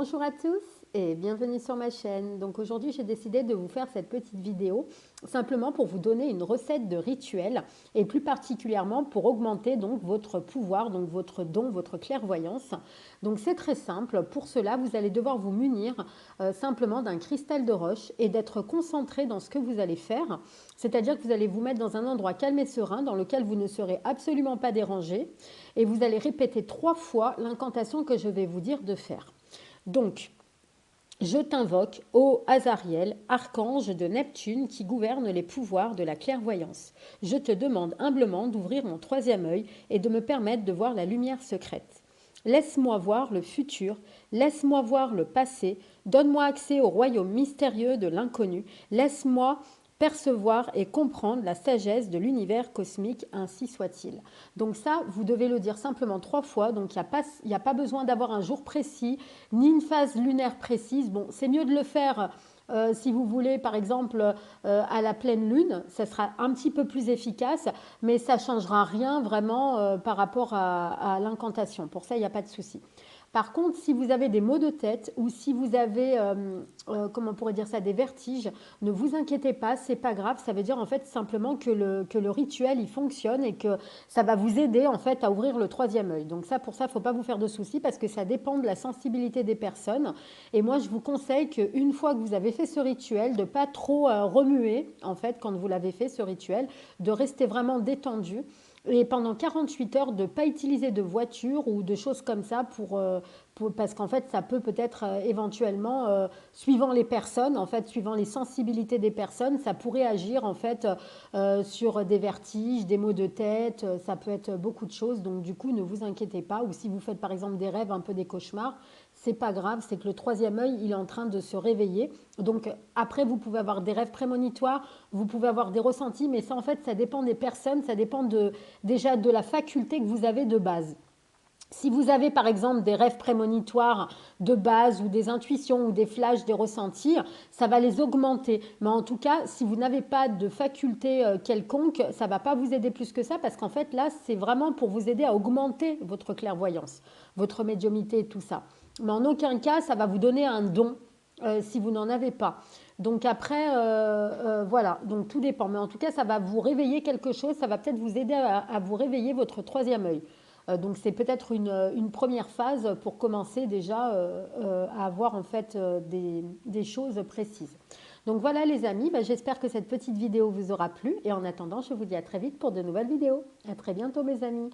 Bonjour à tous et bienvenue sur ma chaîne. Donc aujourd'hui j'ai décidé de vous faire cette petite vidéo simplement pour vous donner une recette de rituel et plus particulièrement pour augmenter donc votre pouvoir, donc votre don, votre clairvoyance. Donc c'est très simple. Pour cela vous allez devoir vous munir simplement d'un cristal de roche et d'être concentré dans ce que vous allez faire. C'est-à-dire que vous allez vous mettre dans un endroit calme et serein dans lequel vous ne serez absolument pas dérangé et vous allez répéter 3 fois l'incantation que je vais vous dire de faire. Donc, je t'invoque, ô Azariel, archange de Neptune qui gouverne les pouvoirs de la clairvoyance. Je te demande humblement d'ouvrir mon troisième œil et de me permettre de voir la lumière secrète. Laisse-moi voir le futur, laisse-moi voir le passé, donne-moi accès au royaume mystérieux de l'inconnu, laisse-moi percevoir et comprendre la sagesse de l'univers cosmique, ainsi soit-il. Donc ça, vous devez le dire simplement 3 fois, donc il n'y a pas besoin d'avoir un jour précis, ni une phase lunaire précise. Bon, c'est mieux de le faire si vous voulez, par exemple, à la pleine lune, ça sera un petit peu plus efficace, mais ça ne changera rien vraiment par rapport à l'incantation. Pour ça, il n'y a pas de souci. Par contre, si vous avez des maux de tête ou si vous avez, comment on pourrait dire ça, des vertiges, ne vous inquiétez pas, c'est pas grave. Ça veut dire en fait simplement que le rituel il fonctionne et que ça va vous aider en fait à ouvrir le troisième œil. Donc ça, pour ça, il ne faut pas vous faire de soucis parce que ça dépend de la sensibilité des personnes. Et moi, je vous conseille qu'une fois que vous avez fait ce rituel, de ne pas trop remuer en fait quand vous l'avez fait ce rituel, de rester vraiment détendu et pendant 48 heures de ne pas utiliser de voiture ou de choses comme ça parce qu'en fait ça peut peut-être éventuellement suivant les personnes, en fait suivant les sensibilités des personnes, ça pourrait agir en fait sur des vertiges, des maux de tête, ça peut être beaucoup de choses, donc du coup ne vous inquiétez pas. Ou si vous faites par exemple des rêves, un peu des cauchemars, c'est pas grave, c'est que le troisième œil il est en train de se réveiller. Donc après vous pouvez avoir des rêves prémonitoires, vous pouvez avoir des ressentis, mais ça en fait ça dépend des personnes, ça dépend déjà de la faculté que vous avez de base. Si vous avez par exemple des rêves prémonitoires de base ou des intuitions ou des flashs, des ressentis, ça va les augmenter. Mais en tout cas, si vous n'avez pas de faculté quelconque, ça ne va pas vous aider plus que ça parce qu'en fait là, c'est vraiment pour vous aider à augmenter votre clairvoyance, votre médiumnité et tout ça. Mais en aucun cas, ça va vous donner un don si vous n'en avez pas. Donc après, voilà, donc tout dépend. Mais en tout cas, ça va vous réveiller quelque chose, ça va peut-être vous aider à vous réveiller votre troisième œil. Donc c'est peut-être une première phase pour commencer déjà à avoir en fait des choses précises. Donc voilà les amis, bah, j'espère que cette petite vidéo vous aura plu et en attendant, je vous dis à très vite pour de nouvelles vidéos. À très bientôt mes amis.